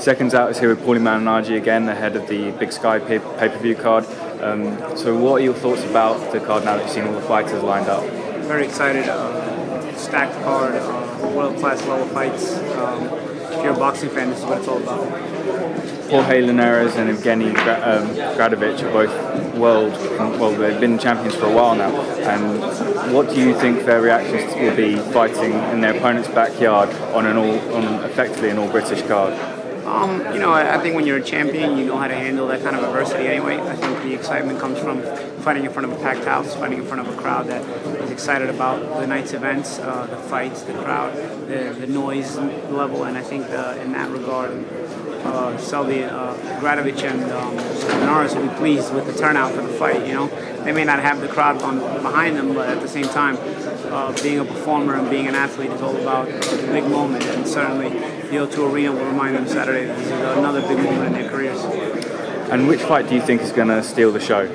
Seconds Out is here with Paulie Malinaggi again, ahead of the Big Sky pay-per-view card. So what are your thoughts about the card now that you've seen all the fighters lined up? Very excited. Stacked card, world-class level fights. If you're a boxing fan, this is what it's all about. Paulie Linares and Evgeny Gradovich are both they've been champions for a while now. And what do you think their reactions will be fighting in their opponent's backyard on effectively an all-British card? I think when you're a champion, you know how to handle that kind of adversity anyway. I think the excitement comes from fighting in front of a packed house, fighting in front of a crowd that is excited about the night's events, the fights, the crowd, the noise level, and I think in that regard, Selby, Gradovich and Linares will be pleased with the turnout for the fight. They may not have the crowd behind them, but at the same time, being a performer and being an athlete is all about a big moment, and certainly the O2 Arena will remind them Saturday that this is another big moment in their careers. And which fight do you think is going to steal the show?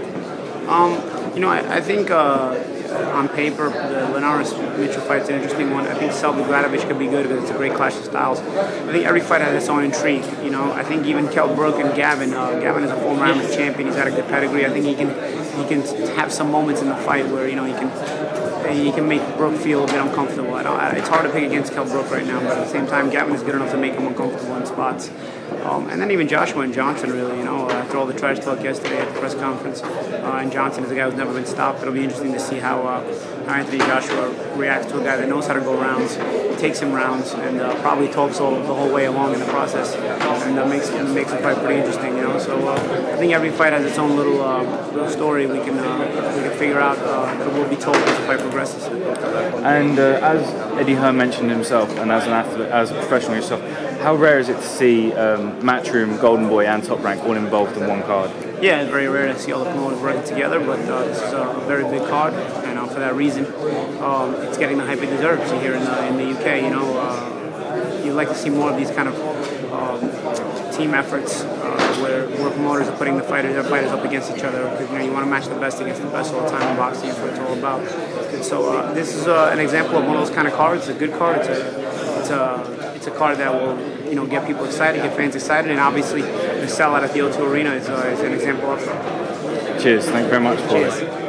I think on paper, the Linares-Mitchell fight's an interesting one. I think Selby Gradovich could be good because it's a great clash of styles. I think every fight has its own intrigue. I think even Kell Brook and Gavin. Gavin is a former amateur champion. He's had a good pedigree. I think he can have some moments in the fight where he can make Brook feel a bit uncomfortable. It's hard to pick against Kell Brook right now, but at the same time, Gavin is good enough to make him uncomfortable in spots. And then even Joshua and Johnson, really, after all the trash talk yesterday at the press conference, and Johnson is a guy who's never been stopped. It'll be interesting to see how Anthony Joshua reacts to a guy that knows how to go rounds, takes him rounds, and probably talks the whole way along in the process, and makes the fight pretty interesting. So I think every fight has its own little story we can figure out that will be told as the fight progresses. And as Eddie Hearn mentioned himself, and as an athlete, as a professional yourself, how rare is it to see Matchroom, Golden Boy, and Top Rank all involved in one card? Yeah, it's very rare to see all the promoters working together, but this is a very big card, and for that reason, it's getting the hype it deserves here in the UK. You'd like to see more of these kind of team efforts where promoters are putting their fighters up against each other, because you want to match the best against the best all the time in boxing. That's what it's all about. And so this is an example of one of those kind of cards. It's a good card. It's a card that will get people excited, get fans excited, and obviously the sellout at the O2 Arena is an example of that. Cheers. Thank you very much. Cheers.